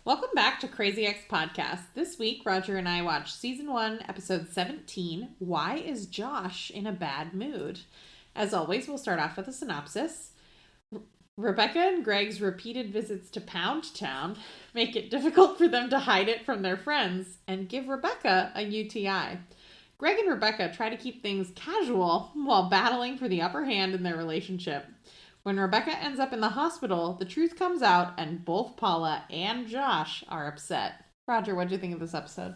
Welcome back to Crazy X Podcast. This week, Roger and I watched Season 1, Episode 17, Why is Josh in a Bad Mood? As always, we'll start off with a synopsis. Rebecca and Greg's repeated visits to Pound Town make it difficult for them to hide it from their friends and give Rebecca a UTI. Greg and Rebecca try to keep things casual while battling for the upper hand in their relationship. When Rebecca ends up in the hospital, the truth comes out and both Paula and Josh are upset. Roger, what do you think of this episode?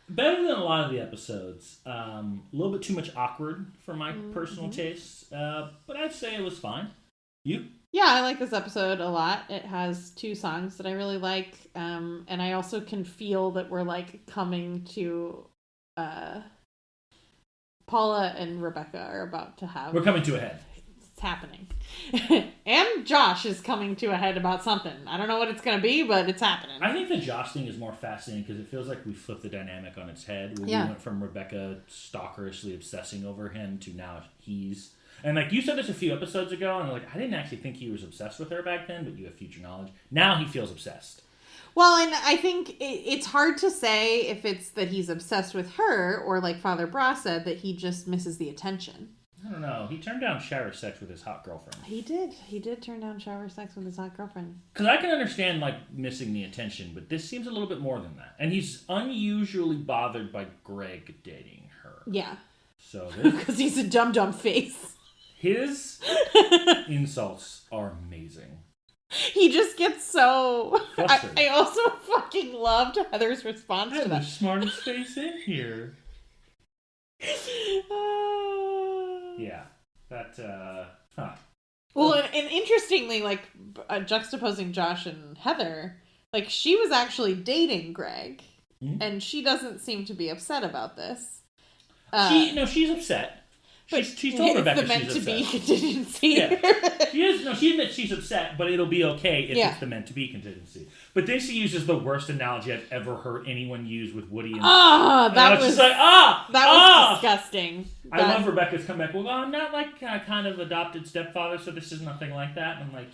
Better than a lot of the episodes. A little bit too much awkward for my personal taste, but I'd say it was fine. You? Yeah, I like this episode a lot. It has two songs that I really like, and I also can feel that we're like coming to Paula and Rebecca are about to have. We're coming to a head. It's happening. And Josh is coming to a head about something. I don't know what it's going to be, but it's happening. I think the Josh thing is more fascinating because it feels like we flipped the dynamic on its head. We went from Rebecca stalkerishly obsessing over him to now he's... And like you said this a few episodes ago, and like I didn't actually think he was obsessed with her back then, but you have future knowledge. Now he feels obsessed. Well, and I think it's hard to say if it's that he's obsessed with her or like Father Bra said, that he just misses the attention. I don't know. He turned down shower sex with his hot girlfriend. He did. He did turn down shower sex with his hot girlfriend. Because I can understand, like, missing the attention, but this seems a little bit more than that. And he's unusually bothered by Greg dating her. Yeah. So because he's a dumb face. His insults are amazing. He just gets so... Frustrated. I also fucking loved Heather's response to that. The smartest face in here. Yeah. That, Well, and interestingly, like, juxtaposing Josh and Heather, like, she was actually dating Greg, and she doesn't seem to be upset about this. She's upset. She's told Rebecca she's upset. Meant to be contingency. Yeah. She admits she's upset, but it'll be okay if it's the meant to be contingency. But then she uses the worst analogy I've ever heard anyone use with Woody and that was just like, was disgusting. I love Rebecca's comeback. Well, I'm not like kind of adopted stepfather, so this is nothing like that. And I'm like,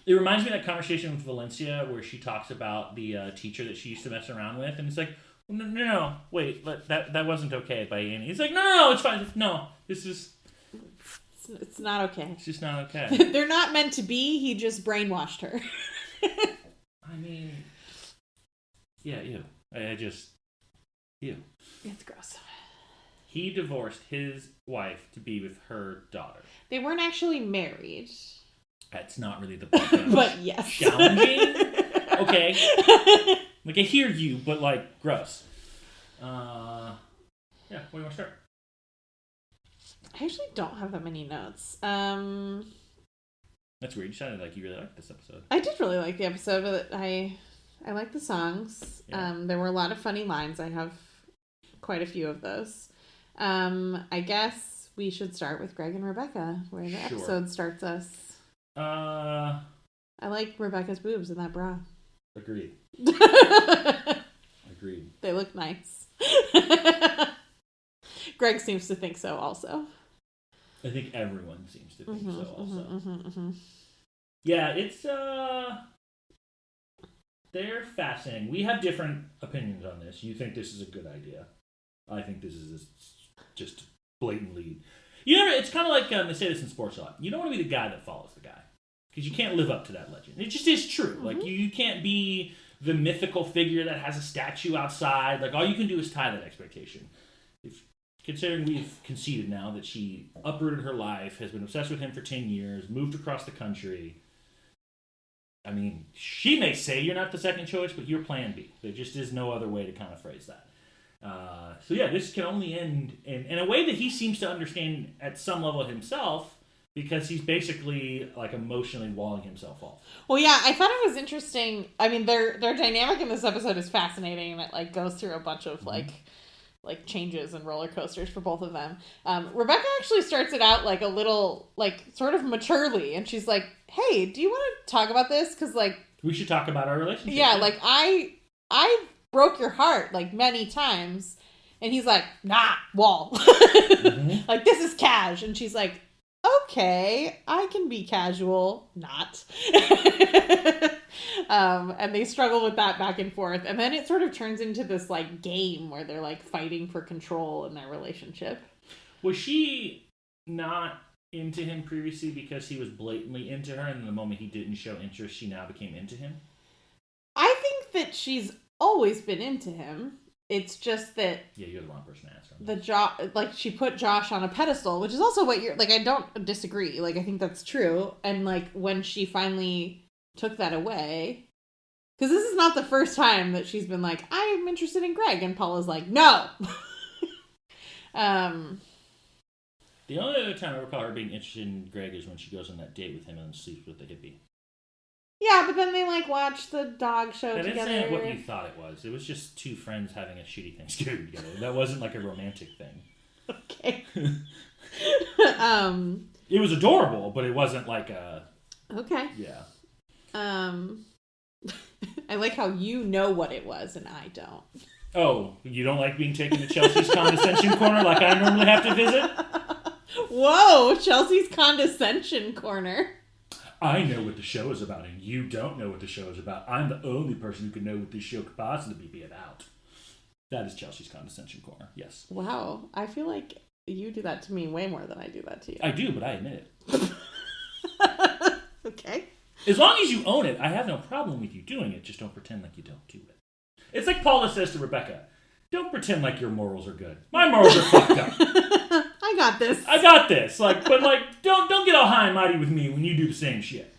it reminds me of that conversation with Valencia where she talks about the teacher that she used to mess around with, and it's like, no, wait, that wasn't okay by any. He's like, no, it's fine. No, this is... It's not okay. It's just not okay. They're not meant to be. He just brainwashed her. I mean... Yeah, ew. Ew. It's gross. He divorced his wife to be with her daughter. They weren't actually married. That's not really the point. But yes. Challenging? Okay. Like, I hear you, but, like, gross. Yeah, where do you want to start? I actually don't have that many notes. That's weird. You sounded like you really liked this episode. I did really like the episode. I like the songs. Yeah. There were a lot of funny lines. I have quite a few of those. I guess we should start with Greg and Rebecca, where the episode starts us. I like Rebecca's boobs in that bra. Agreed. Agreed. They look nice. Greg seems to think so also. I think everyone seems to think so also. Yeah, it's they're fascinating. We have different opinions on this. You think this is a good idea. I think this is just blatantly... it's kind of like, they say this in sports a lot. You don't want to be the guy that follows the guy. Because you can't live up to that legend. It just is true. Like, you can't be the mythical figure that has a statue outside. Like, all you can do is tie that expectation. Considering we've conceded now that she uprooted her life, has been obsessed with him for 10 years, moved across the country. I mean, she may say you're not the second choice, but you're plan B. There just is no other way to kind of phrase that. So yeah, this can only end in a way that he seems to understand at some level himself, because he's basically like emotionally walling himself off. Well, yeah, I thought it was interesting. I mean, their dynamic in this episode is fascinating, and it like goes through a bunch of like changes and roller coasters for both of them. Rebecca actually starts it out like a little like sort of maturely, and she's like, "Hey, do you want to talk about this? Because like we should talk about our relationship." Yeah, like I broke your heart like many times, and he's like, "Nah, wall." Like this is cash, and she's like, "Okay, I can be casual, not." And they struggle with that back and forth. And then it sort of turns into this like game where they're like fighting for control in their relationship. Was she not into him previously because he was blatantly into her, and the moment he didn't show interest, she now became into him? I think that she's always been into him. It's just that... Yeah, you're the wrong person to ask. Like, she put Josh on a pedestal, which is also what you're... Like, I don't disagree. Like, I think that's true. And, like, when she finally took that away... Because this is not the first time that she's been like, I'm interested in Greg. And Paula's like, no! The only other time I recall her being interested in Greg is when she goes on that date with him and sleeps with the hippie. Yeah, but then they, like, watch the dog show together. That isn't what you thought it was. It was just two friends having a shitty Thanksgiving together. That wasn't, like, a romantic thing. Okay. It was adorable, but it wasn't, like, a... Okay. Yeah. I like how you know what it was and I don't. Oh, you don't like being taken to Chelsea's condescension corner like I normally have to visit? Whoa, Chelsea's condescension corner. I know what the show is about, and you don't know what the show is about. I'm the only person who can know what this show could possibly be about. That is Chelsea's condescension corner, yes. Wow, I feel like you do that to me way more than I do that to you. I do, but I admit it. Okay. As long as you own it, I have no problem with you doing it. Just don't pretend like you don't do it. It's like Paula says to Rebecca, don't pretend like your morals are good. My morals are fucked up. I got this. I got this. Don't get all high and mighty with me when you do the same shit.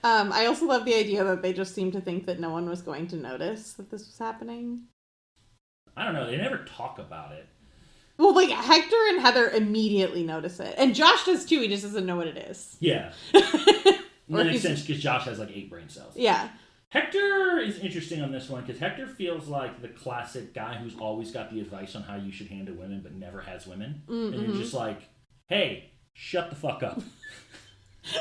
I also love the idea that they just seem to think that no one was going to notice that this was happening. I don't know. They never talk about it. Well, like, Hector and Heather immediately notice it. And Josh does too. He just doesn't know what it is. Yeah. That makes sense because Josh has 8 brain cells. Yeah. Hector is interesting on this one because Hector feels like the classic guy who's always got the advice on how you should handle women but never has women. Mm-hmm. And you're just like, hey, shut the fuck up.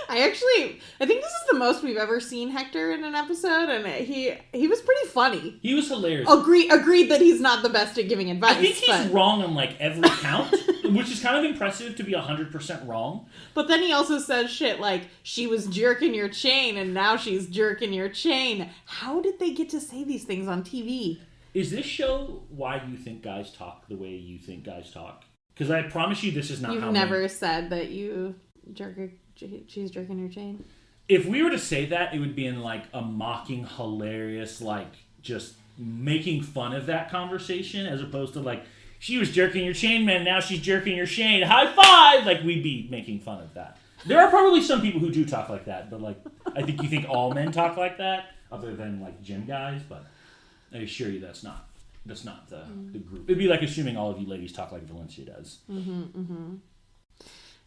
I think this is the most we've ever seen Hector in an episode, and he was pretty funny. He was hilarious. Agreed that he's not the best at giving advice. I think he's wrong on every count, which is kind of impressive to be 100% wrong. But then he also says shit like, she was jerking your chain and now she's jerking your chain. How did they get to say these things on TV? Is this show why you think guys talk the way you think guys talk? Because I promise you this is not how... You've never said that you she's jerking your chain? If we were to say that, it would be in a mocking, hilarious, just making fun of that conversation, as opposed to she was jerking your chain, man, now she's jerking your chain, high five! We'd be making fun of that. There are probably some people who do talk like that, but I think you think all men talk like that, other than gym guys, but I assure you that's not the group. It'd be like assuming all of you ladies talk like Valencia does. Mm-hmm, mm-hmm.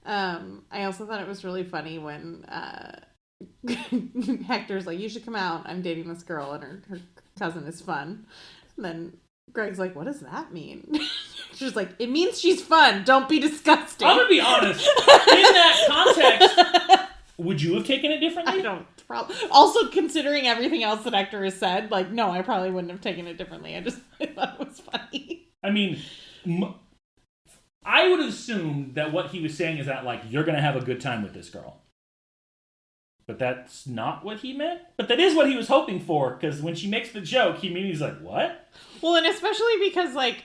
I also thought it was really funny when Hector's like, you should come out, I'm dating this girl and her cousin is fun. And then Greg's like, what does that mean? She's like, it means she's fun, don't be disgusting. I'm gonna be honest, in that context, would you have taken it differently? I don't. Also, considering everything else that Hector has said, no, I probably wouldn't have taken it differently. I thought it was funny. I mean... I would assume that what he was saying is that, you're going to have a good time with this girl. But that's not what he meant. But that is what he was hoping for, because when she makes the joke, he's like, what? Well, and especially because, I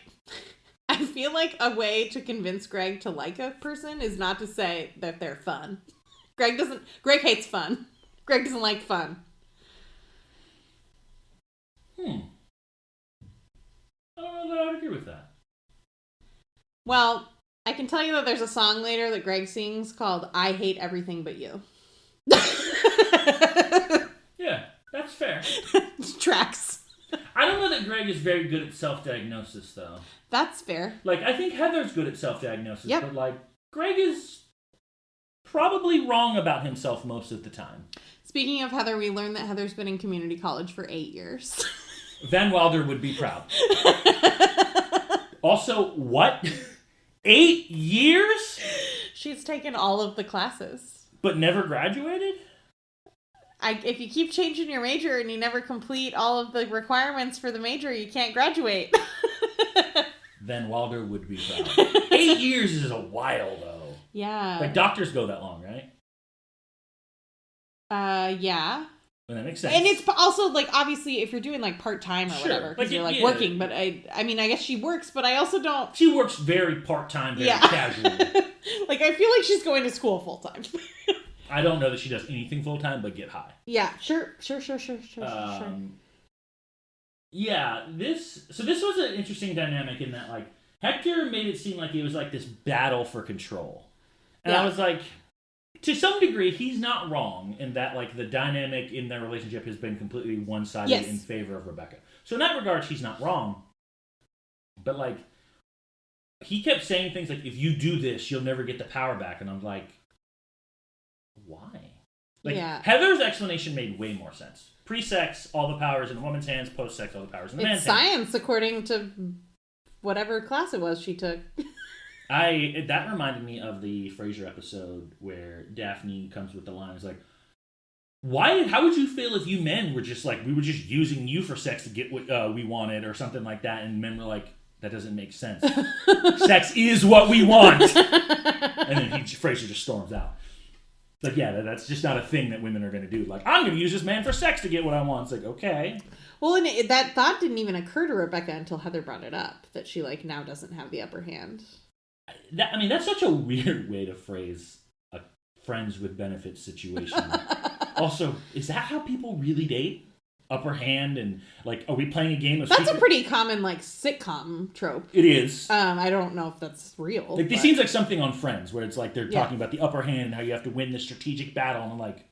feel like a way to convince Greg to like a person is not to say that they're fun. Greg hates fun. Greg doesn't like fun. I don't know that I would agree with that. Well, I can tell you that there's a song later that Greg sings called I Hate Everything But You. Yeah, that's fair. Tracks. I don't know that Greg is very good at self-diagnosis, though. That's fair. I think Heather's good at self-diagnosis, yep. But, Greg is probably wrong about himself most of the time. Speaking of Heather, we learned that Heather's been in community college for 8 years. Van Wilder would be proud. Also, what? 8 years? She's taken all of the classes. But never graduated? If you keep changing your major and you never complete all of the requirements for the major, you can't graduate. Van Wilder would be proud. 8 years is a while, though. Yeah. Doctors go that long, right? Yeah. And that makes sense. And it's also, like, obviously, if you're doing, like, part-time or whatever, because like, you're, like, working. But, I mean, I guess she works, but I also don't... She works very part-time, very casually. Like, I feel like she's going to school full-time. I don't know that she does anything full-time, but get high. Yeah, sure. Yeah, this was an interesting dynamic in that, like, Hector made it seem like it was, like, this battle for control. And I was like... To some degree, he's not wrong in that, like, the dynamic in their relationship has been completely one-sided in favor of Rebecca. So in that regard, she's not wrong. But, like, he kept saying things like, if you do this, you'll never get the power back. And I'm like, why? Like, Heather's explanation made way more sense. Pre-sex, all the power's in the woman's hands. Post-sex, all the power's in the man's hands. It's science, according to whatever class it was she took. That reminded me of the Frasier episode where Daphne comes with the line, is like, how would you feel if you men were just like, we were just using you for sex to get what we wanted or something like that, and men were like, that doesn't make sense. Sex is what we want. And then Frasier just storms out. Like, yeah, that's just not a thing that women are going to do. Like, I'm going to use this man for sex to get what I want. It's like, okay. Well, and that thought didn't even occur to Rebecca until Heather brought it up, that she, like, now doesn't have the upper hand. That's such a weird way to phrase a friends with benefits situation. Also, is that how people really date? Upper hand and, like, are we playing a game of That's a pretty common, like, sitcom trope. It is. I don't know if that's real. Like, this seems like something on Friends, where it's like they're talking about the upper hand and how you have to win the strategic battle, and I'm like...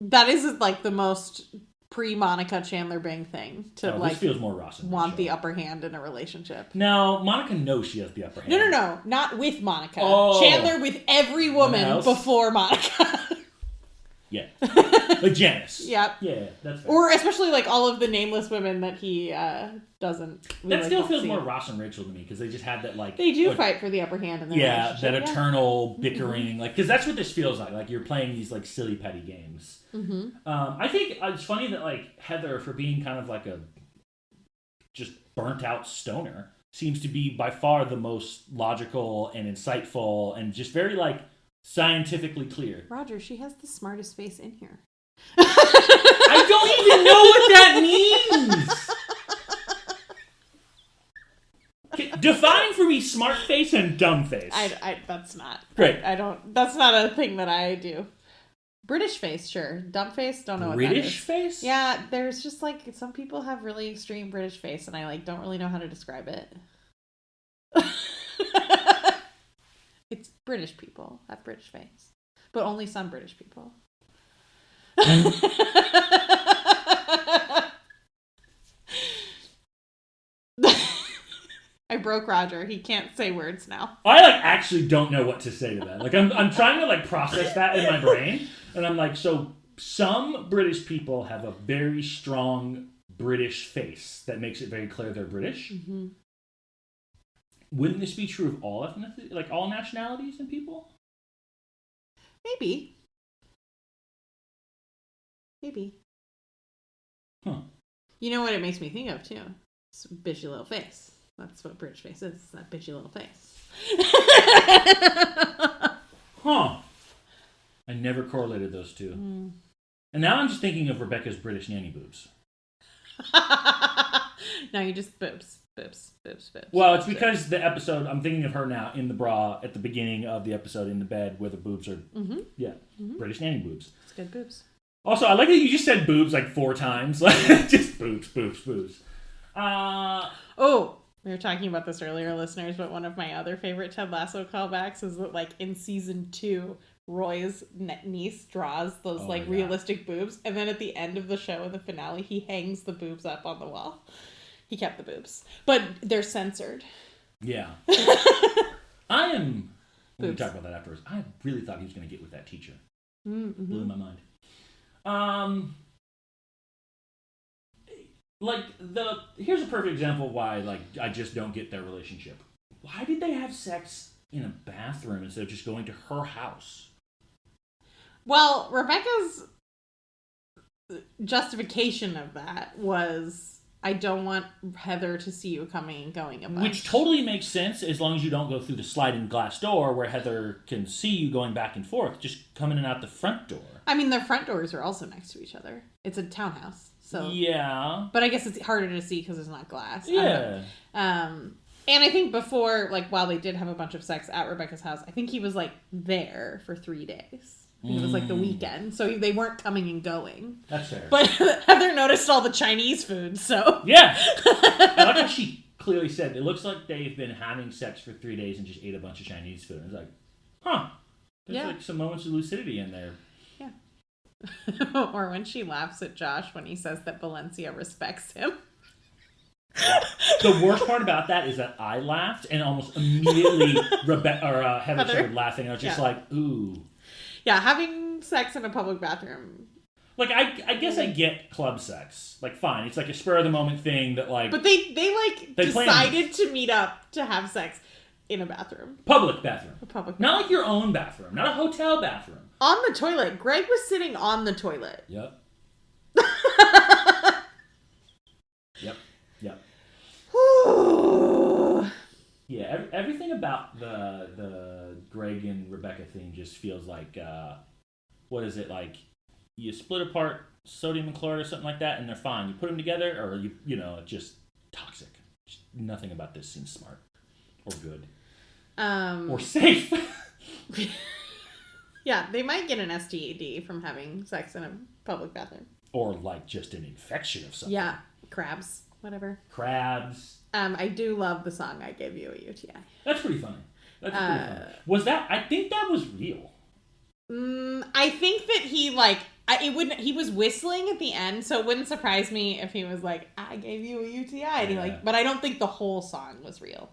That is, like, the most pre-Monica Chandler Bing thing to like this feels more Ross and want Rachel. the upper hand in a relationship. No, Monica knows she has the upper hand. No, not with Monica. Oh. Chandler with every woman before Monica. Yeah, like Janice. Yep. Yeah, that's fair. Or especially like all of the nameless women that he doesn't. That still feels more Ross and Rachel to me because they just have that like they do fight for the upper hand in their relationship. That eternal bickering, like because that's what this feels like. Like you're playing these like silly petty games. Mm-hmm. I think it's funny that like Heather, for being kind of like a just burnt out stoner, seems to be by far the most logical and insightful and just very like scientifically clear. Roger, she has the smartest face in here. I don't even know what that means. Define for me smart face and dumb face. That's not. Great. I don't. That's not a thing that I do. British face, sure. Dumb face, don't know what that is. British face? Yeah, there's just like some people have really extreme British face, and I like don't really know how to describe it. It's British people have British face, but only some British people. I broke Roger. He can't say words now. I like actually don't know what to say to that. Like I'm trying to like process that in my brain, and I'm like, so some British people have a very strong British face that makes it very clear they're British. Mm-hmm. Wouldn't this be true of all ethnicity, like all nationalities and people? Maybe. Huh. You know what it makes me think of too? It's a bitchy little face. That's what British face is. That bitchy little face. Huh. I never correlated those two. Mm. And now I'm just thinking of Rebecca's British nanny boobs. No, you just boobs. Well, it's because the episode, I'm thinking of her now in the bra at the beginning of the episode in the bed where the boobs are, British nanny boobs. It's good boobs. Also, I like that you just said boobs like 4 times. Like, just boobs. Oh, we were talking about this earlier, listeners, but one of my other favorite Ted Lasso callbacks is that, like, in season 2, Roy's niece draws those, realistic boobs, and then at the end of the show, in the finale, he hangs the boobs up on the wall. He kept the boobs. But they're censored. Yeah. We can talk about that afterwards. I really thought he was going to get with that teacher. Mm-hmm. Blew my mind. Here's a perfect example of why, like, I just don't get their relationship. Why did they have sex in a bathroom instead of just going to her house? Well, Rebecca's justification of that was, I don't want Heather to see you coming and going a bunch. Which totally makes sense as long as you don't go through the sliding glass door where Heather can see you going back and forth. Just come in and out the front door. I mean, their front doors are also next to each other. It's a townhouse, so yeah. But I guess it's harder to see because there's not glass. Yeah. And I think before, like, while they did have a bunch of sex at Rebecca's house, I think he was, like, there for 3 days. It was, like, the weekend. So they weren't coming and going. That's fair. But Heather noticed all the Chinese food, so... Yeah! I like how she clearly said, it looks like they've been having sex for 3 days and just ate a bunch of Chinese food. It's like, huh. There's, like, some moments of lucidity in there. Yeah. Or when she laughs at Josh when he says that Valencia respects him. The worst part about that is that I laughed and almost immediately Heather started laughing. I was just like, ooh. Yeah, having sex in a public bathroom. Like, I guess I get club sex. Like, fine. It's like a spur of the moment thing that, like... But they decided to meet up to have sex in a bathroom. Public bathroom. A public bathroom. Not like your own bathroom. Not a hotel bathroom. On the toilet. Greg was sitting on the toilet. Yep. Yep. Yeah, everything about the Greg and Rebecca thing just feels like, what is it, like, you split apart sodium and chloride or something like that, and they're fine. You put them together, or, just toxic. Just nothing about this seems smart, or good, or safe. Yeah, they might get an STD from having sex in a public bathroom. Or, like, just an infection of something. Yeah, crabs, whatever. Crabs. I do love the song I Gave You a UTI. That's pretty funny. Was that... I think that was real. I think that he, like... he was whistling at the end, so it wouldn't surprise me if he was like, I gave you a UTI. And he but I don't think the whole song was real.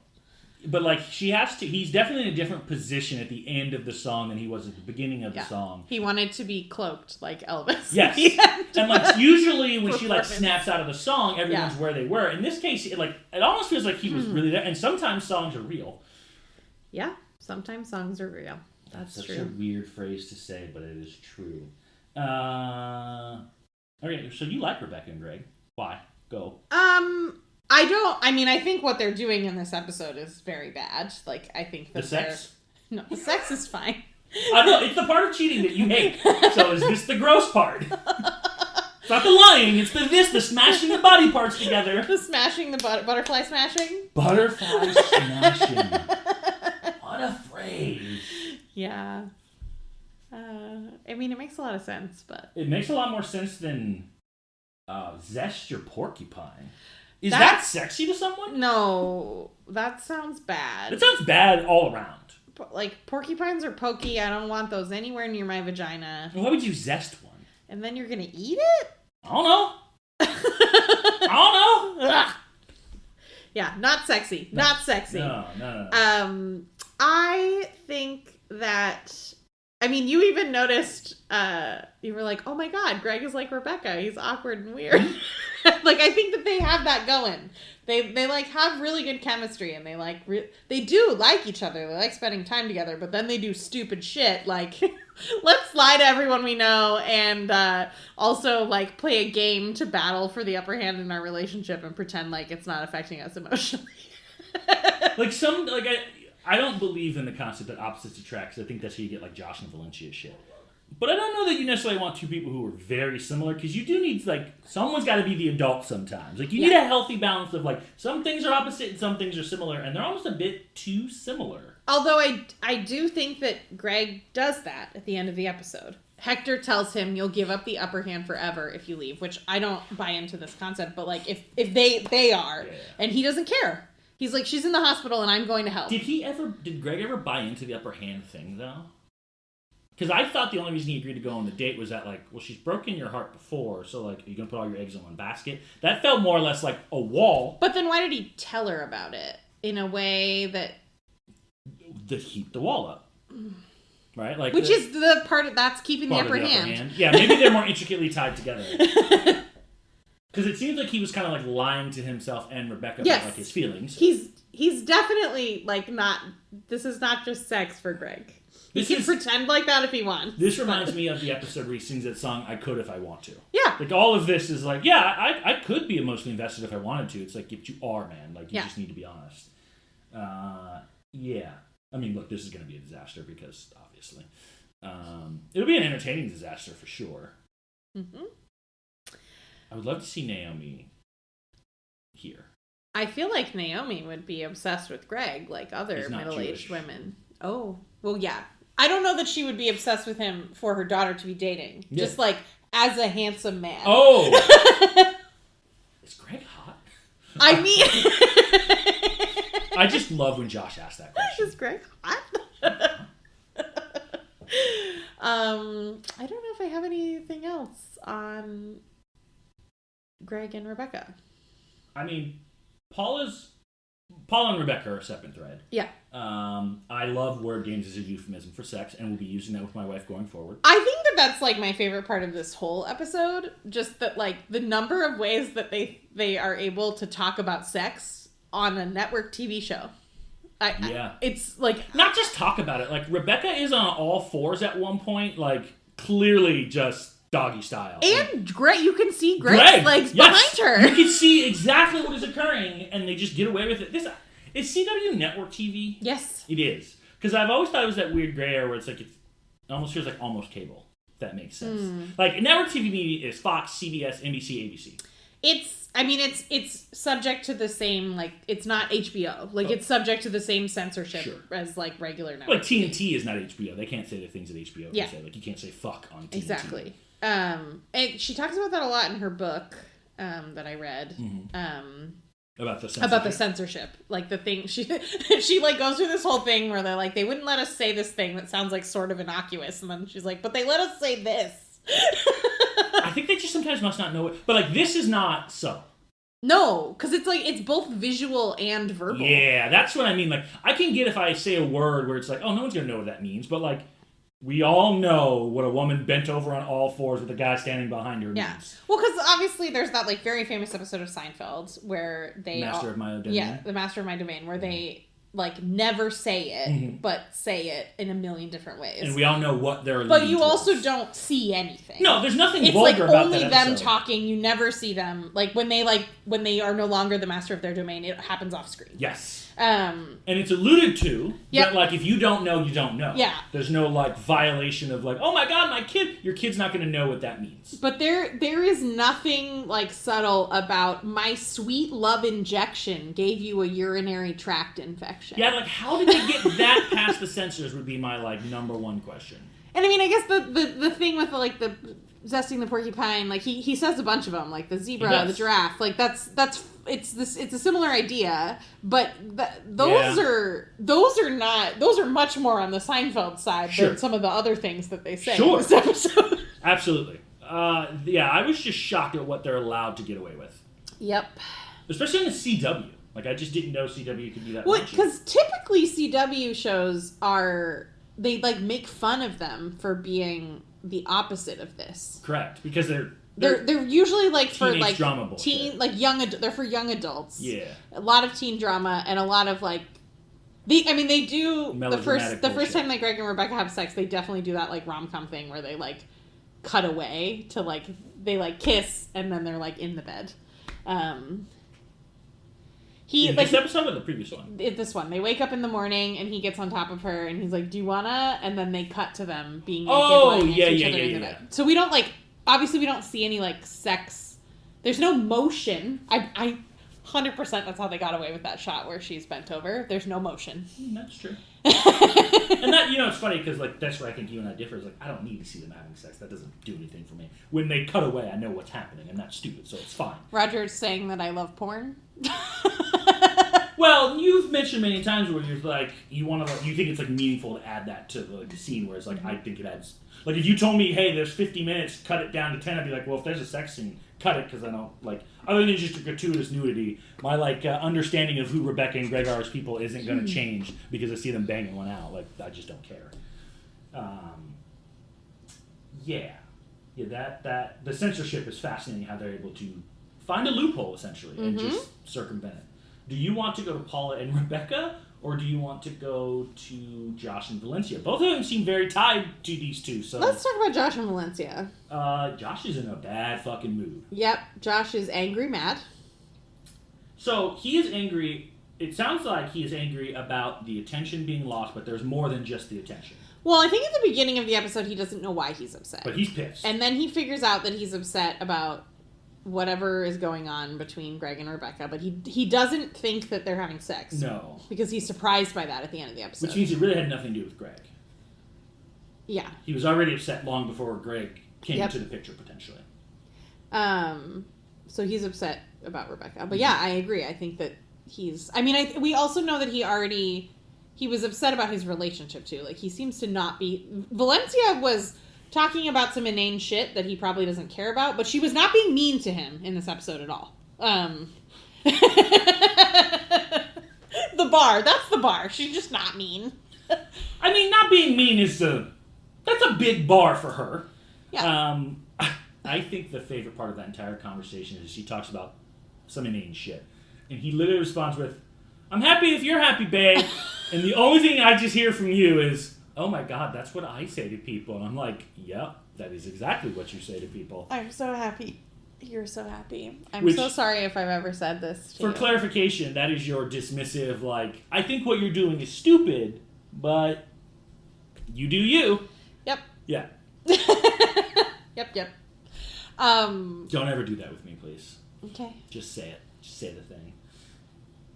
But, like, he's definitely in a different position at the end of the song than he was at the beginning of the song. He wanted to be cloaked like Elvis. Yes. And, like, usually when she, like, snaps out of the song, everyone's where they were. In this case, it almost feels like he was really there. And sometimes songs are real. Yeah. Sometimes songs are real. That's true. Such a weird phrase to say, but it is true. Okay, so you like Rebecca and Greg. Why? Go. I think what they're doing in this episode is very bad. Like, I think that the sex? No, the sex is fine. I know, it's the part of cheating that you hate. So is this the gross part? It's not the lying, it's the smashing the body parts together. The smashing, the butterfly smashing? Butterfly smashing. What a phrase. Yeah. It makes a lot of sense, but... It makes a lot more sense than zest your porcupine. Is that sexy to someone? No, that sounds bad. It sounds bad all around. Like, porcupines are pokey. I don't want those anywhere near my vagina. Why would you zest one? And then you're gonna eat it? I don't know. I don't know. Yeah, not sexy. No. Not sexy. No. I think that... you even noticed, you were like, oh my god, Greg is like Rebecca. He's awkward and weird. Like, I think that they have that going. They like, have really good chemistry, and they, like, they do like each other. They like spending time together, but then they do stupid shit, like, let's lie to everyone we know, and also, like, play a game to battle for the upper hand in our relationship and pretend like it's not affecting us emotionally. I don't believe in the concept that opposites attract, because I think that's how you get, like, Josh and Valencia shit. But I don't know that you necessarily want two people who are very similar, because you do need, like, someone's got to be the adult sometimes. Like, you need a healthy balance of, like, some things are opposite and some things are similar, and they're almost a bit too similar. Although I do think that Greg does that at the end of the episode. Hector tells him, you'll give up the upper hand forever if you leave, which I don't buy into this concept, but, like, if they are, and he doesn't care. He's like, she's in the hospital and I'm going to help. Did Greg ever buy into the upper hand thing, though? Because I thought the only reason he agreed to go on the date was that, like, well, she's broken your heart before, so, like, are you going to put all your eggs in one basket? That felt more or less like a wall. But then why did he tell her about it in a way that... To keep the wall up. Right? Like, which is the part that's keeping the upper hand. Yeah, maybe they're more intricately tied together. Because it seems like he was kind of, like, lying to himself and Rebecca about, like, his feelings. He's definitely, like, not... This is not just sex for Greg. He can pretend like that if he wants. This reminds me of the episode where he sings that song, I Could If I Want To. Yeah. Like, all of this is like, yeah, I could be emotionally invested if I wanted to. It's like, if you are, man. Like, you just need to be honest. Yeah. I mean, look, this is going to be a disaster because, obviously. It'll be an entertaining disaster for sure. Mm-hmm. I would love to see Naomi here. I feel like Naomi would be obsessed with Greg, like other middle-aged women. Oh, well, yeah. I don't know that she would be obsessed with him for her daughter to be dating. Yeah. Just like as a handsome man. Oh! Is Greg hot? I mean... I just love when Josh asks that question. Is Greg hot? I don't know if I have anything else on Greg and Rebecca. I mean, Paula and Rebecca are a separate thread. Yeah. I love word games as a euphemism for sex, and will be using that with my wife going forward. I think that's like my favorite part of this whole episode. Just that, like, the number of ways that they are able to talk about sex on a network TV show. It's like... Not just talk about it. Like, Rebecca is on all fours at one point, like, clearly just doggy style. And Greg, you can see Greg's legs behind her. You can see exactly what is occurring, and they just get away with it. This is CW network TV? Yes. It is. Because I've always thought it was that weird gray area where it's like, it almost feels like almost cable, if that makes sense. Like, network TV media is Fox, CBS, NBC, ABC. It's subject to the same, like, it's not HBO. Like, it's subject to the same censorship as, like, regular network. Like, TNT is not HBO. They can't say the things that HBO can say. Like, you can't say fuck on TNT. Exactly. And she talks about that a lot in her book that I read. About the censorship. About the censorship. Like, the thing, she like, goes through this whole thing where they're like, they wouldn't let us say this thing that sounds, like, sort of innocuous. And then she's like, but they let us say this. I think they just sometimes must not know it. But, like, this is not so. No, because it's, like, it's both visual and verbal. Yeah, that's what I mean. Like, I can get if I say a word where it's like, oh, no one's going to know what that means. But, like, we all know what a woman bent over on all fours with a guy standing behind her means. Well, because obviously there's that, like, very famous episode of Seinfeld where they... Master of My Domain. Yeah, the Master of My Domain, where they... like, never say it, but say it in a million different ways. And we all know what they're But you also don't see anything. No, there's nothing vulgar about that. It's like only them talking. You never see them. Like, when they are no longer the master of their domain, it happens off screen. Yes. And it's alluded to, but, like, if you don't know, you don't know. Yeah. There's no, like, violation of, like, oh my god, my kid, your kid's not going to know what that means. But there is nothing, like, subtle about my sweet love injection gave you a urinary tract infection. Yeah, like, how did they get that past the censors would be my, like, number one question. And I mean, I guess the thing with, like, the zesting the porcupine, like, he says a bunch of them, like the zebra, the giraffe, like, it's a similar idea, but those are much more on the Seinfeld side than some of the other things that they say in this episode. Absolutely. Yeah, I was just shocked at what they're allowed to get away with. Yep. Especially in the CW. Like, I just didn't know CW could do that. Well, because typically CW shows they, like, make fun of them for being the opposite of this. Correct, because they're usually, like, for, like, drama bullshit. they're for young adults. Yeah. A lot of teen drama and a lot of, like, they do the first time that Greg and Rebecca have sex, they definitely do that, like, rom-com thing where they, like, cut away to, like, they, like, kiss and then they're, like, in the bed. This episode or the previous one? This one. They wake up in the morning and he gets on top of her and he's like, do you wanna? And then they cut to them being naked each other in the bed. So we don't, like, obviously we don't see any, like, sex. There's no motion. I 100% that's how they got away with that shot where she's bent over. There's no motion. That's true. And that, it's funny because, like, that's where I think you and I differ. Is like, I don't need to see them having sex. That doesn't do anything for me. When they cut away, I know what's happening, and that's stupid, so it's fine. Roger's saying that I love porn. Well, you've mentioned many times where you're like, you think it's, like, meaningful to add that to the scene, whereas, like, I think it adds. Like, if you told me, hey, there's 50 minutes, cut it down to 10, I'd be like, well, if there's a sex scene, cut it, because I don't, like, other than just a gratuitous nudity, my, like, understanding of who Rebecca and Greg are as people isn't going to change because I see them banging one out. Like, I just don't care. That the censorship is fascinating, how they're able to find a loophole, essentially, and just circumvent it. Do you want to go to Paula and Rebecca, or do you want to go to Josh and Valencia? Both of them seem very tied to these two. So let's talk about Josh and Valencia. Josh is in a bad fucking mood. Yep, Josh is angry, mad. So he is angry. It sounds like he is angry about the attention being lost, but there's more than just the attention. Well, I think at the beginning of the episode, he doesn't know why he's upset. But he's pissed. And then he figures out that he's upset about whatever is going on between Greg and Rebecca, but he doesn't think that they're having sex. No. Because he's surprised by that at the end of the episode. Which means it really had nothing to do with Greg. Yeah. He was already upset long before Greg came into the picture, potentially. So he's upset about Rebecca. But yeah, I agree. I think that he's... I mean, we also know that he was upset about his relationship, too. Like, he seems to not be... Valencia was talking about some inane shit that he probably doesn't care about, but she was not being mean to him in this episode at all. The bar. That's the bar. She's just not mean. I mean, not being mean is that's a big bar for her. Yeah. I think the favorite part of that entire conversation is she talks about some inane shit. And he literally responds with, "I'm happy if you're happy, babe." And the only thing I just hear from you is, "Oh my God, that's what I say to people." And I'm like, yep, that is exactly what you say to people. I'm so happy. You're so happy. I'm so sorry if I've ever said this to you. For clarification, that is your dismissive, like, I think what you're doing is stupid, but you do you. Yep. Yeah. Yep. Don't ever do that with me, please. Okay. Just say it. Just say the thing.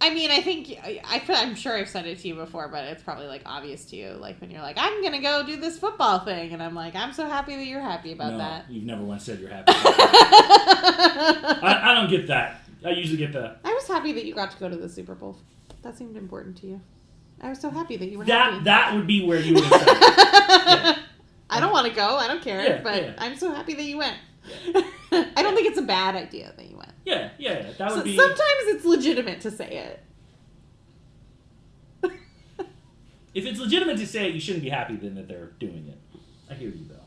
I mean, I think, I'm sure I've said it to you before, but it's probably, like, obvious to you. Like, when you're like, I'm going to go do this football thing. And I'm like, I'm so happy that you're happy about that. No, you've never once said you're happy about that. I don't get that. I usually get the... I was happy that you got to go to the Super Bowl. That seemed important to you. I was so happy that you were happy. That would be where you would have said it. Yeah. I don't want to go. I don't care. But I'm so happy that you went. Yeah. I don't think it's a bad idea that you went. Yeah. That would be... Sometimes it's legitimate to say it. If it's legitimate to say it, you shouldn't be happy then that they're doing it. I hear you, though.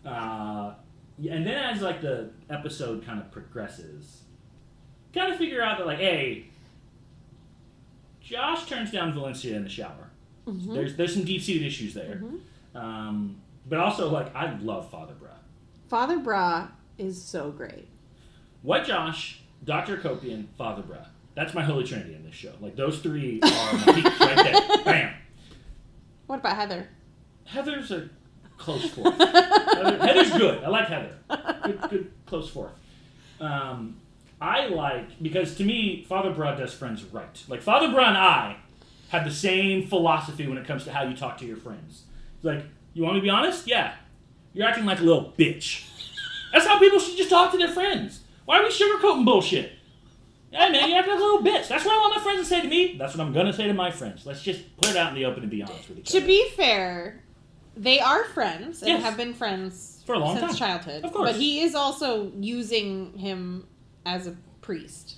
And then as, like, the episode kind of progresses, kind of figure out that, like, hey, Josh turns down Valencia in the shower. Mm-hmm. There's some deep-seated issues there. Mm-hmm. But also, like, I love Father Bra. Father Bra is so great. White Josh, Dr. Copian, Father Bra. That's my holy trinity in this show. Like, those three are my peaks right there. Bam. What about Heather? Heather's a close fourth. Heather's good. I like Heather. Good close fourth. I like, because to me, Father Bra does friends right. Like, Father Bra and I have the same philosophy when it comes to how you talk to your friends. It's like, you want me to be honest? Yeah. You're acting like a little bitch. That's how people should just talk to their friends. Why are we sugarcoating bullshit? Hey, man, you're acting like a little bitch. That's what I want my friends to say to me. That's what I'm going to say to my friends. Let's just put it out in the open and be honest with each other. To be fair, they are friends and have been friends for a long time. Since childhood. Of course. But he is also using him as a priest.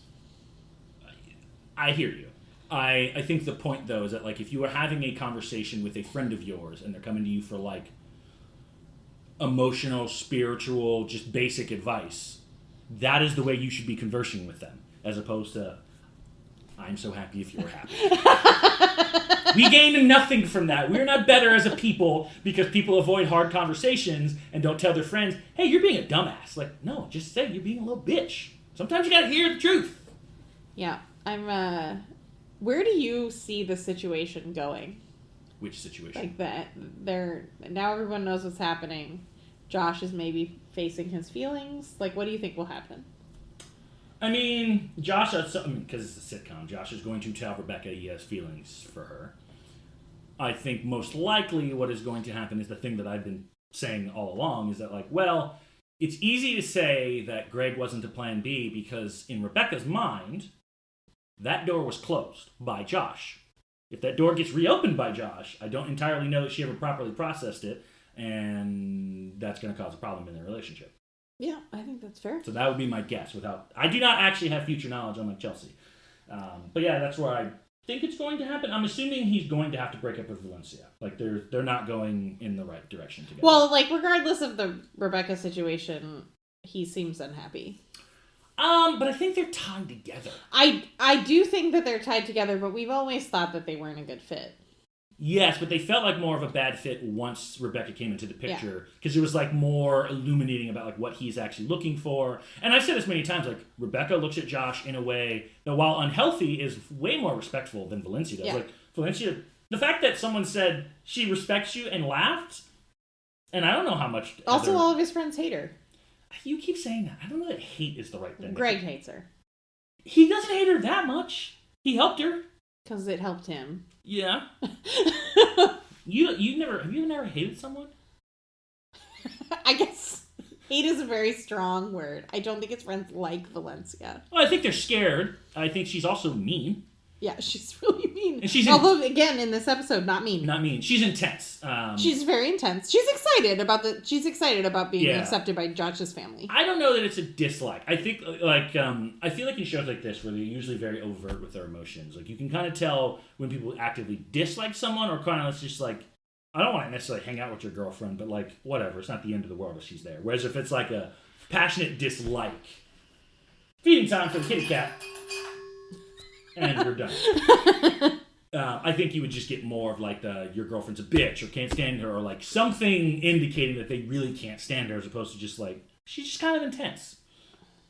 I hear you. I think the point, though, is that, like, if you were having a conversation with a friend of yours and they're coming to you for, like, emotional, spiritual, just basic advice, that is the way you should be conversing with them, as opposed to, I'm so happy if you're happy. We gain nothing from that. We're not better as a people because people avoid hard conversations and don't tell their friends, hey, you're being a dumbass. Like, no, just say you're being a little bitch. Sometimes you gotta hear the truth. Yeah, where do you see the situation going? Which situation? Like that, now everyone knows what's happening. Josh is maybe facing his feelings. Like, what do you think will happen? I mean, Josh, because it's a sitcom, Josh is going to tell Rebecca he has feelings for her. I think most likely what is going to happen is the thing that I've been saying all along, is that, like, well, it's easy to say that Greg wasn't a plan B because in Rebecca's mind, that door was closed by Josh. If that door gets reopened by Josh, I don't entirely know that she ever properly processed it, and that's going to cause a problem in their relationship. Yeah, I think that's fair. So that would be my guess. I do not actually have future knowledge on, like, Chelsea. But yeah, that's where I think it's going to happen. I'm assuming he's going to have to break up with Valencia. Like, they're not going in the right direction together. Well, like, regardless of the Rebecca situation, he seems unhappy. But I think they're tied together. I do think that they're tied together, but we've always thought that they weren't a good fit. Yes, but they felt like more of a bad fit once Rebecca came into the picture because it was like more illuminating about like what he's actually looking for. And I've said this many times, like Rebecca looks at Josh in a way that while unhealthy is way more respectful than Valencia does. Yeah. Like Valencia, the fact that someone said she respects you and laughed, and I don't know how much. Also, all of his friends hate her. You keep saying that. I don't know that hate is the right thing. Greg hates her. He doesn't hate her that much. He helped her. Because it helped him. Yeah. Have you never hated someone? I guess hate is a very strong word. I don't think his friends like Valencia. Well, I think they're scared. I think she's also mean. Yeah, she's really mean. And although, again, in this episode, not mean. Not mean. She's intense. She's very intense. She's excited about being accepted by Josh's family. I don't know that it's a dislike. I think, I feel like in shows like this, where they're usually very overt with their emotions, like, you can kind of tell when people actively dislike someone, or kind of just like, I don't want to necessarily hang out with your girlfriend, but, like, whatever. It's not the end of the world if she's there. Whereas if it's, like, a passionate dislike, feeding time for the kitty cat, and we're done. I think you would just get more of like your girlfriend's a bitch or can't stand her, or like something indicating that they really can't stand her, as opposed to just like she's just kind of intense.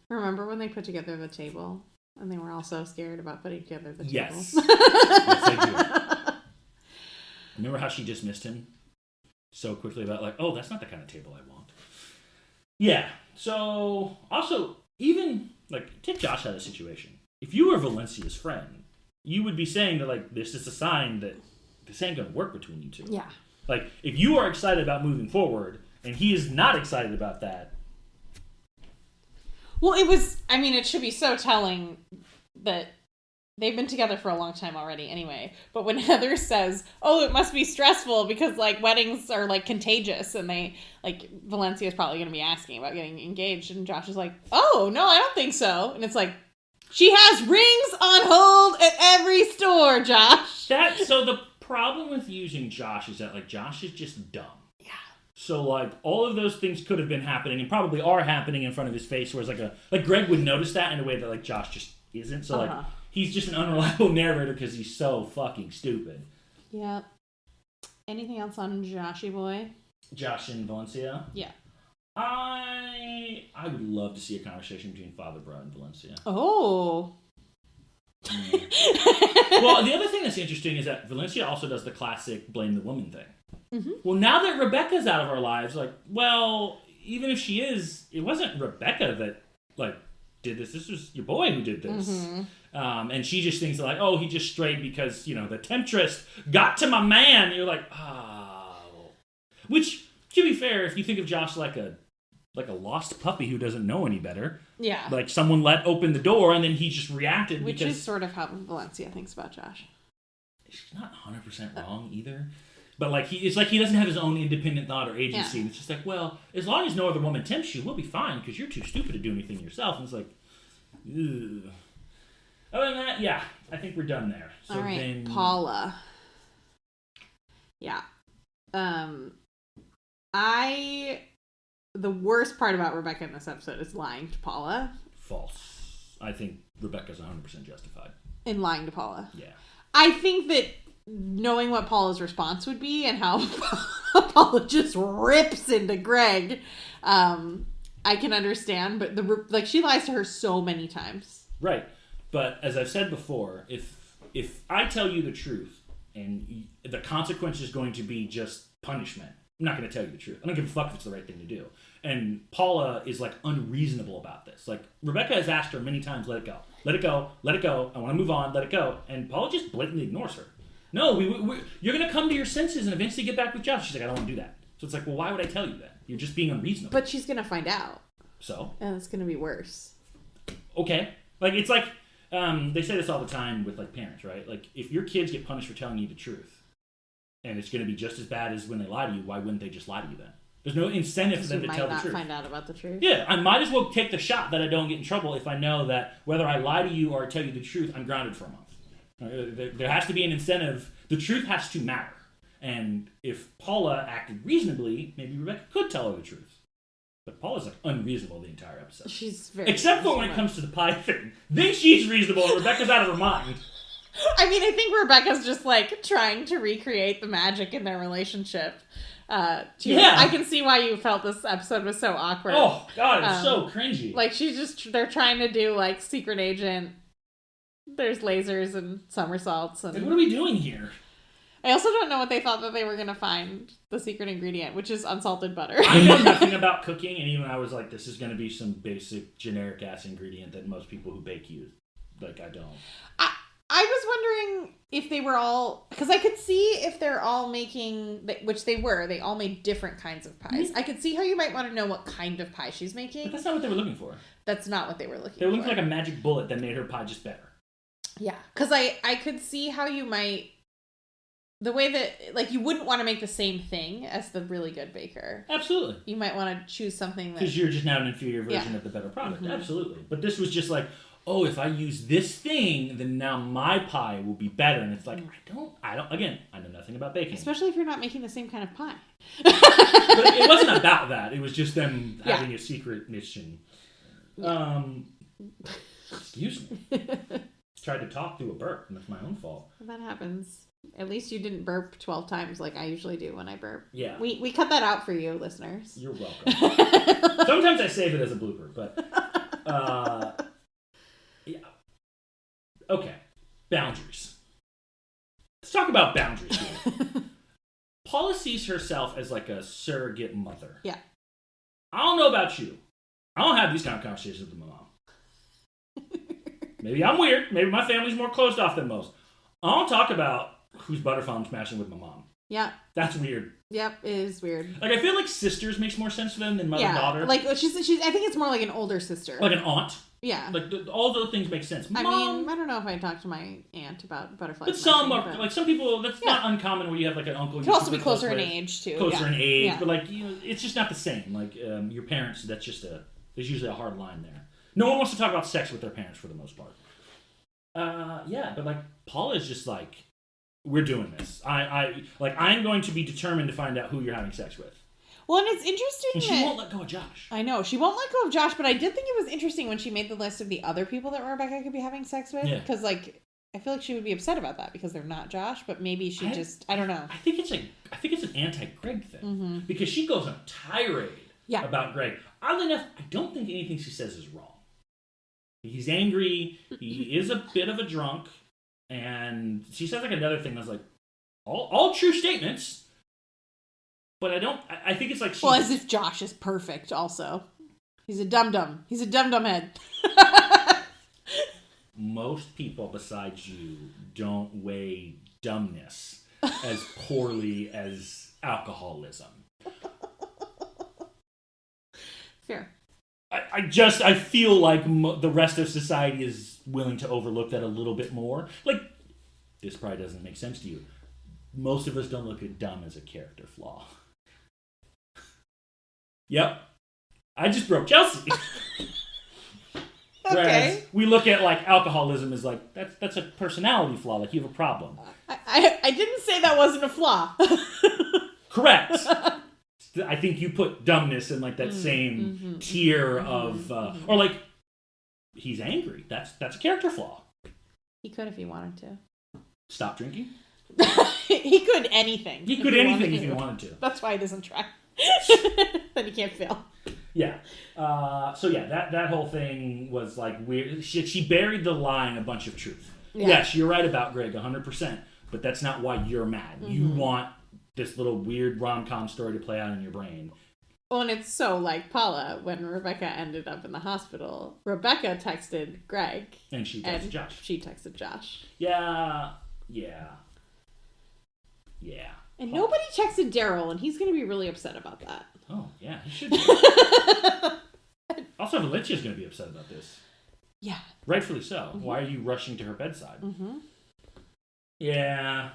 Remember when they put together the table and they were all so scared about putting together the table? Yes. Yes, I do. Remember how she dismissed him so quickly about like, oh, that's not the kind of table I want. Yeah. So also, even like take Josh out of the situation. If you were Valencia's friend, you would be saying that, like, this is a sign that this ain't going to work between you two. Yeah. Like, if you are excited about moving forward, and he is not excited about that. Well, it should be so telling that they've been together for a long time already anyway. But when Heather says, oh, it must be stressful because, like, weddings are, like, contagious, and they, like, Valencia's probably going to be asking about getting engaged, and Josh is like, oh, no, I don't think so. And it's like, she has rings on hold at every store, Josh. So the problem with using Josh is that, like, Josh is just dumb. Yeah. So, like, all of those things could have been happening and probably are happening in front of his face, whereas, like Greg would notice that in a way that, like, Josh just isn't. So, like, he's just an unreliable narrator because he's so fucking stupid. Yeah. Anything else on Joshy boy? Josh and Valencia? Yeah. I would love to see a conversation between Father Brad and Valencia. Oh. Well, the other thing that's interesting is that Valencia also does the classic blame the woman thing. Mm-hmm. Well, now that Rebecca's out of our lives, like, well, even if she is, it wasn't Rebecca that, like, did this. This was your boy who did this. Mm-hmm. And she just thinks, like, oh, he just strayed because, you know, the temptress got to my man. And you're like, oh. Which, to be fair, if you think of Josh like a lost puppy who doesn't know any better. Yeah. Like someone let open the door and then he just reacted. Which is sort of how Valencia thinks about Josh. She's not 100% wrong either. But like it's like he doesn't have his own independent thought or agency. Yeah. And it's just like, well, as long as no other woman tempts you, we'll be fine because you're too stupid to do anything yourself. And it's like, ugh. Other than that, yeah, I think we're done there. So all right, then... Paula. Yeah. The worst part about Rebecca in this episode is lying to Paula. False. I think Rebecca's 100% justified. In lying to Paula? Yeah. I think that knowing what Paula's response would be and how Paula just rips into Greg, I can understand. But she lies to her so many times. Right. But as I've said before, if I tell you the truth and the consequence is going to be just punishment, I'm not going to tell you the truth. I don't give a fuck if it's the right thing to do. And Paula is, like, unreasonable about this. Like, Rebecca has asked her many times, let it go. Let it go. Let it go. I want to move on. Let it go. And Paula just blatantly ignores her. No, you're going to come to your senses and eventually get back with Josh. She's like, I don't want to do that. So it's like, well, why would I tell you that? You're just being unreasonable. But she's going to find out. So? And it's going to be worse. Okay. Like, it's like, they say this all the time with, like, parents, right? Like, if your kids get punished for telling you the truth, and it's going to be just as bad as when they lie to you, why wouldn't they just lie to you then? There's no incentive for them to tell the truth. You might not find out about the truth. Yeah, I might as well take the shot that I don't get in trouble if I know that whether I lie to you or I tell you the truth, I'm grounded for a month. There has to be an incentive. The truth has to matter. And if Paula acted reasonably, maybe Rebecca could tell her the truth. But Paula's like unreasonable the entire episode. She's very Except for when it comes to the pie thing. Then she's reasonable and Rebecca's out of her mind. I mean, I think Rebecca's just like trying to recreate the magic in their relationship. Yeah. I can see why you felt this episode was so awkward. Oh, God, it's so cringy. Like, they're trying to do like Secret Agent. There's lasers and somersaults. And like, what are we doing here? I also don't know what they thought that they were going to find the secret ingredient, which is unsalted butter. I know nothing about cooking, and even I was like, this is going to be some basic generic ass ingredient that most people who bake use. Like, I don't. I was wondering if they were all... Because I could see if they're all making... Which they were. They all made different kinds of pies. Mm-hmm. I could see how you might want to know what kind of pie she's making. But that's not what they were looking for. That's not what they were looking for. They were looking for like a magic bullet that made her pie just better. Yeah. Because I could see how you might... The way that... Like, you wouldn't want to make the same thing as the really good baker. Absolutely. You might want to choose something that... Because you're just now an inferior version of the better product. Mm-hmm. Absolutely. But this was just like... Oh, if I use this thing, then now my pie will be better. And it's like, I don't, again, I know nothing about baking. Especially if you're not making the same kind of pie. But it wasn't about that. It was just them having a secret mission. Excuse me. Tried to talk through a burp, and that's my own fault. That happens. At least you didn't burp 12 times like I usually do when I burp. Yeah. We cut that out for you, listeners. You're welcome. Sometimes I save it as a blooper, but... Yeah. Okay. Boundaries. Let's talk about boundaries here. Paula sees herself as like a surrogate mother. Yeah. I don't know about you. I don't have these kind of conversations with my mom. Maybe I'm weird. Maybe my family's more closed off than most. I don't talk about whose butterfly I'm smashing with my mom. Yeah. That's weird. Yep, it is weird. Like, I feel like sisters makes more sense for them than mother-daughter. Like, she's. I think it's more like an older sister. Like an aunt. Yeah. Like, all those things make sense. I mean, I don't know if I talked to my aunt about butterflies. But some are, like, some people, that's not uncommon where you have, like, an uncle. You can also be closer in age, too. Closer in age, but, like, you know, it's just not the same. Like, your parents, that's just there's usually a hard line there. No one wants to talk about sex with their parents for the most part. Yeah, but, like, Paula is just, like, we're doing this. I'm going to be determined to find out who you're having sex with. Well, and it's interesting and she won't let go of Josh. I know. She won't let go of Josh, but I did think it was interesting when she made the list of the other people that Rebecca could be having sex with. Because, like, I feel like she would be upset about that because they're not Josh, but maybe she I don't know. I think it's an anti-Greg thing. Mm-hmm. Because she goes on a tirade about Greg. Oddly enough, I don't think anything she says is wrong. He's angry. He is a bit of a drunk. And she says, like, another thing. I was like, all true statements. But I think it's like... Well, as if Josh is perfect, also. He's a dum-dum. He's a dum-dum head. Most people besides you don't weigh dumbness as poorly as alcoholism. Fair. I feel like the rest of society is willing to overlook that a little bit more. Like, this probably doesn't make sense to you. Most of us don't look at dumb as a character flaw. Yep. I just broke Chelsea. Whereas we look at, like, alcoholism as, like, that's a personality flaw. Like, you have a problem. I didn't say that wasn't a flaw. Correct. I think you put dumbness in, like, that same tier of... Or, like, he's angry. That's a character flaw. He could if he wanted to. Stop drinking? He could anything. He could anything if he wanted to. That's why he doesn't try. Then he can't fail. Yeah. That whole thing was, like, weird. She buried the lie in a bunch of truth. Yeah. Yes, you're right about Greg, 100%. But that's not why you're mad. Mm-hmm. You want this little weird rom-com story to play out in your brain. Well, and it's so like Paula, when Rebecca ended up in the hospital, Rebecca texted Greg. And she texted Josh. She texted Josh. Yeah. And nobody texted Daryl, and he's going to be really upset about that. Oh, yeah, he should be. Also, Valentia's going to be upset about this. Yeah. Rightfully so. Mm-hmm. Why are you rushing to her bedside? Mm-hmm. Yeah.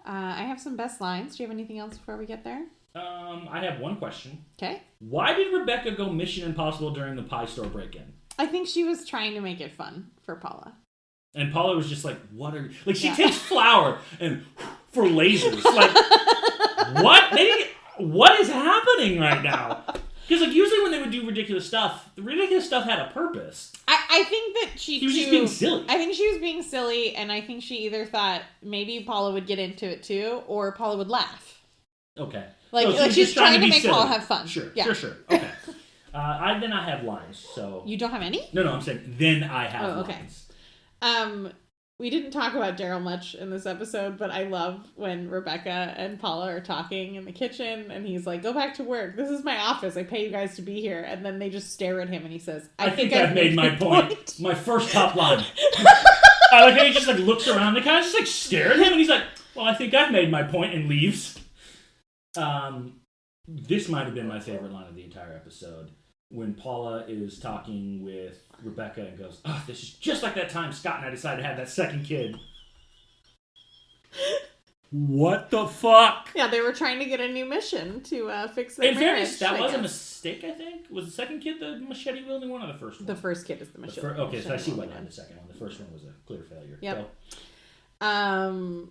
I have some best lines. Do you have anything else before we get there? I have one question. Okay. Why did Rebecca go Mission Impossible during the pie store break-in? I think she was trying to make it fun for Paula. And Paula was just like, what are you... Like, she takes flour and for lasers. Like, what? what is happening right now? Because like usually when they would do ridiculous stuff, the ridiculous stuff had a purpose. I think that she was just being silly. I think she was being silly, and I think she either thought maybe Paula would get into it too, or Paula would laugh. Okay. Like she's trying to make silly. Paula have fun. Sure, yeah. sure. Okay. Then I have lines, so... You don't have any? No, I'm saying then I have lines. We didn't talk about Daryl much in this episode, but I love when Rebecca and Paula are talking in the kitchen, and he's like, go back to work. This is my office. I pay you guys to be here. And then they just stare at him, and he says, I think I've made my point. My first top line. I like how he just like looks around. They kind of just like stare at him, and he's like, well, I think I've made my point, and leaves. This might have been my favorite line of the entire episode. When Paula is talking with Rebecca and goes, oh, this is just like that time Scott and I decided to have that second kid. What the fuck? Yeah, they were trying to get a new mission to fix their marriage. In fairness, that was a mistake, I think. Was the second kid the machete-wielding one or the first one? The first kid is the machete. Okay, so I see why not the second one. The first one was a clear failure. Yep. So.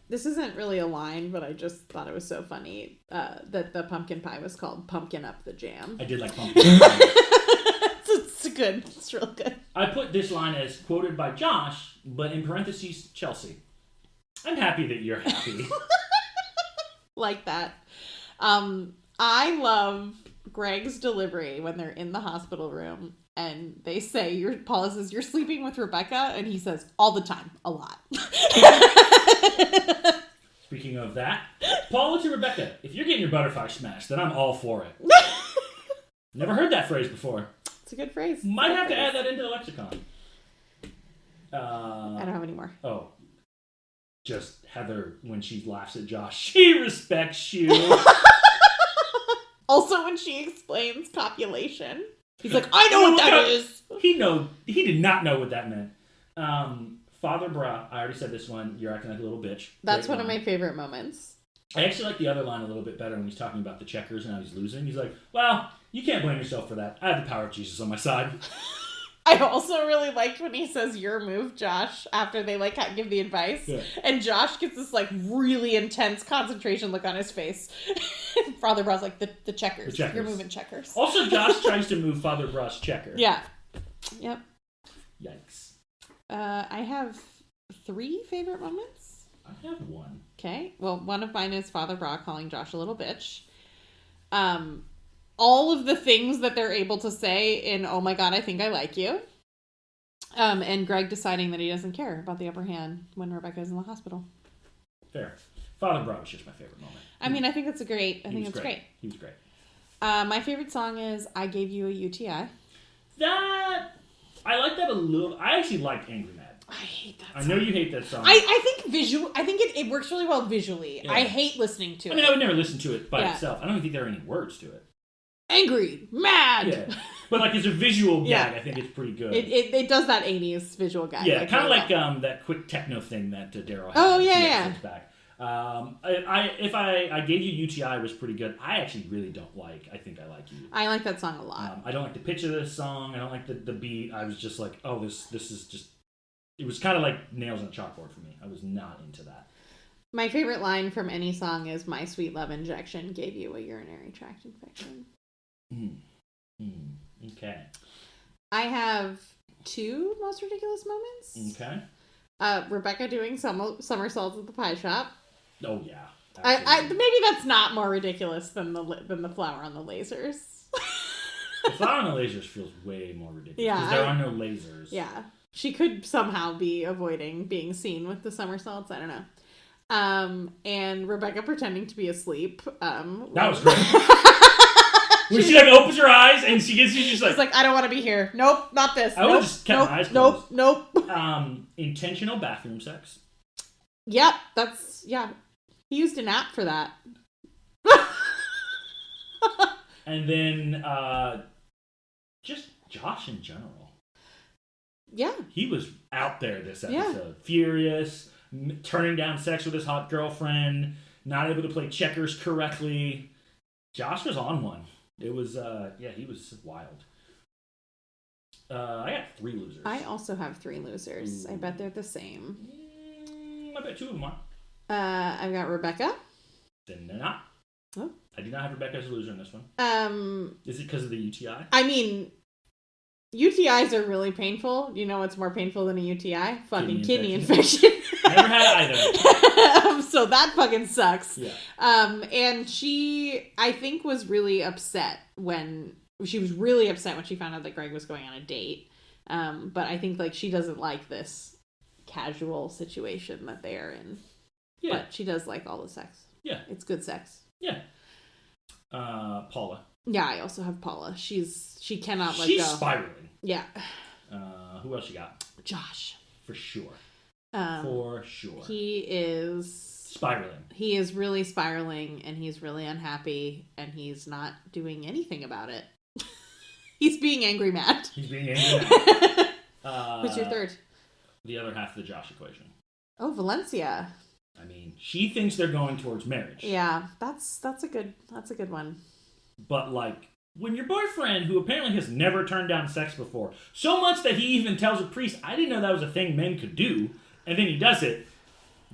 This isn't really a line, but I just thought it was so funny that the pumpkin pie was called Pumpkin Up the Jam. I did like pumpkin pie. It's good. It's real good. I put this line as quoted by Josh, but in parentheses, Chelsea. I'm happy that you're happy. Like that. I love Greg's delivery when they're in the hospital room and they say, Paula says, you're sleeping with Rebecca? And he says, all the time, a lot. Speaking of that, Paula to Rebecca, if you're getting your butterfly smashed, then I'm all for it. Never heard that phrase before. It's a good phrase. Might have to add that into the lexicon. I don't have any more. Oh. Just Heather, when she laughs at Josh, she respects you. Also, when she explains copulation, he's like, I know what that is. He did not know what that meant. Father Bra, I already said this one. You're acting like a little bitch. That's one of my favorite moments. I actually like the other line a little bit better when he's talking about the checkers and how he's losing. He's like, well, you can't blame yourself for that. I have the power of Jesus on my side. I also really liked when he says your move, Josh, after they give the advice. Yeah. And Josh gets this really intense concentration look on his face. Father Bra's like, the checkers. You're moving checkers. Also, Josh tries to move Father Bra's checker. Yeah. Yep. Yikes. I have 3 favorite moments. I have 1. Okay. Well, one of mine is Father Bra calling Josh a little bitch. All of the things that they're able to say in, oh my God, I think I like you. And Greg deciding that he doesn't care about the upper hand when Rebecca's in the hospital. Fair. Father Bra was just my favorite moment. I think that's great. He was great. My favorite song is I Gave You a UTI. I like that a little. I actually like Angry Mad. I hate that song. I know you hate that song. I think it works really well visually. Yeah. I hate listening to it. I mean, I would never listen to it by itself. I don't think there are any words to it. Angry, mad. Yeah. But as a visual gag, I think it's pretty good. It does that 80s visual gag. Yeah, kind of like that quick techno thing that Daryl had. Oh, yeah. Back. If I gave you UTI was pretty good. I actually really don't like I Think I Like You. I like that song a lot. I don't like the pitch of this song. I don't like the beat. I was just like, oh, this is just... It was kind of like nails on a chalkboard for me. I was not into that. My favorite line from any song is My Sweet Love Injection Gave You a Urinary Tract Infection. Okay. I have 2 most ridiculous moments. Okay. Rebecca doing somersaults at the pie shop. Oh yeah. Maybe that's not more ridiculous than the flower on the lasers. The flower on the lasers feels way more ridiculous. Yeah. Because there are no lasers. Yeah. She could somehow be avoiding being seen with the somersaults. I don't know. And Rebecca pretending to be asleep. That was great. When she opens her eyes and she gets you just she's like, I don't want to be here. Nope, not this. I would just kept my eyes closed. Nope. Intentional bathroom sex. Yep, he used an app for that. And then just Josh in general. Yeah. He was out there this episode. Yeah. Furious, turning down sex with his hot girlfriend, not able to play checkers correctly. Josh was on one. It was, he was wild. I got 3 losers. I also have 3 losers. Ooh. I bet they're the same. I bet 2 of them are. I've got Rebecca. Then they're not. Oh. I do not have Rebecca as a loser in this one. Is it because of the UTI? I mean, UTIs are really painful. You know what's more painful than a UTI? Fucking kidney infection. Never had either. So that fucking sucks. Yeah. And she, I think, was really upset when she found out that Greg was going on a date. But I think like she doesn't like this casual situation that they are in. Yeah. But she does like all the sex. Yeah. It's good sex. Yeah. Paula. Yeah, I also have Paula. She cannot let go. She's spiraling. Yeah. Who else you got? Josh. For sure. For sure. He is spiraling. He is really spiraling, and he's really unhappy, and he's not doing anything about it. He's being angry mad. Who's your third? The other half of the Josh equation. Oh, Valencia. I mean, she thinks they're going towards marriage. Yeah, that's a good one. But like, when your boyfriend, who apparently has never turned down sex before, so much that he even tells a priest, I didn't know that was a thing men could do, and then he does it,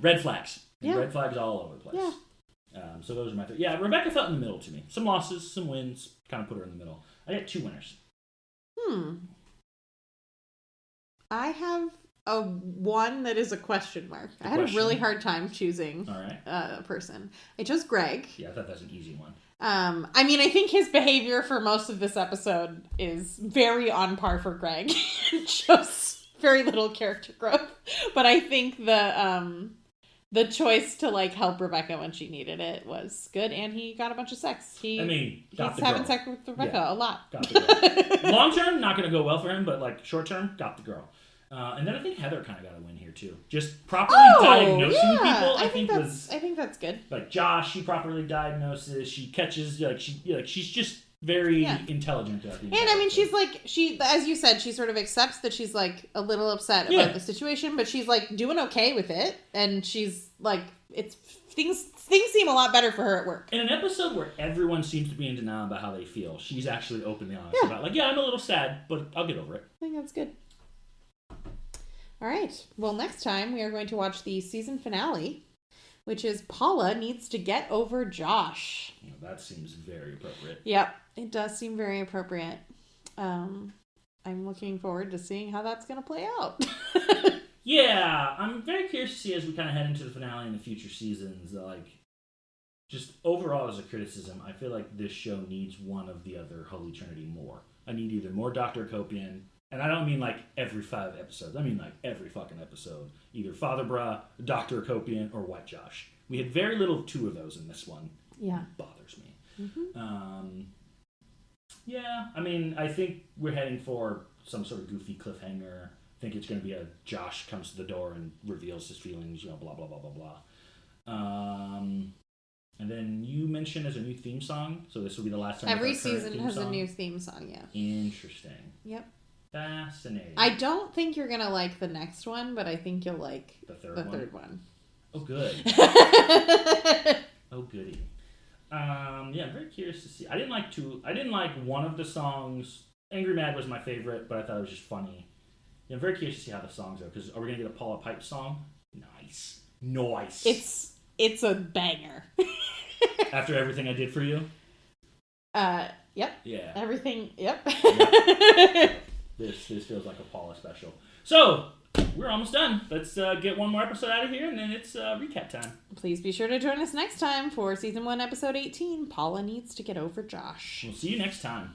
red flags. Yeah. Red flags all over the place. Yeah. So those are my three. Yeah, Rebecca felt in the middle to me. Some losses, some wins, kind of put her in the middle. I got 2 winners. I have one that is a question mark. I had a really hard time choosing a person. I chose Greg. Yeah, I thought that was an easy one. I mean, I think his behavior for most of this episode is very on par for Greg. It shows very little character growth. But I think the choice to like help Rebecca when she needed it was good, and he got a bunch of sex. He's having sex with Rebecca a lot. Got the girl. Long term, not going to go well for him, but like short term, got the girl. And then I think Heather kind of got a win here too. Just properly diagnosing people. I think that's good. Like Josh, she properly diagnoses. She catches she's just very intelligent. And I mean, she's like as you said, she sort of accepts that she's like a little upset about the situation, but she's like doing okay with it, and she's like things seem a lot better for her at work. In an episode where everyone seems to be in denial about how they feel, she's actually openly honest about like, I'm a little sad, but I'll get over it. I think that's good. All right. Well, next time we are going to watch the season finale, which is Paula Needs to Get Over Josh. That seems very appropriate. Yep, it does seem very appropriate. I'm looking forward to seeing how that's going to play out. Yeah, I'm very curious to see as we kind of head into the finale and the future seasons. Like, just overall as a criticism, I feel like this show needs one of the other Holy Trinity more. I need either more Dr. Copian. And I don't mean like every 5 episodes. I mean like every fucking episode. Either Father Bra, Dr. Copian, or White Josh. We had very little 2 of those in this one. Yeah. It bothers me. Mm-hmm. Yeah, I mean, I think we're heading for some sort of goofy cliffhanger. I think it's going to be a Josh comes to the door and reveals his feelings, blah, blah, blah, blah, blah. And then you mentioned there's a new theme song. So this will be the last time. Every season has a new theme song, yeah. Interesting. Yep. Fascinating. I don't think you're going to like the next one, but I think you'll like the third one. Oh, good. Oh, goody. I'm very curious to see. I didn't like one of the songs. Angry Mad was my favorite, but I thought it was just funny. Yeah, I'm very curious to see how the songs are, because are we going to get a Paula Pipe song? Nice. It's a banger. After Everything I Did For You? Yep. Yeah. Everything, yep. This feels like a Paula special. So, we're almost done. Let's get one more episode out of here, and then it's recap time. Please be sure to join us next time for Season 1, Episode 18, Paula Needs to Get Over Josh. We'll see you next time.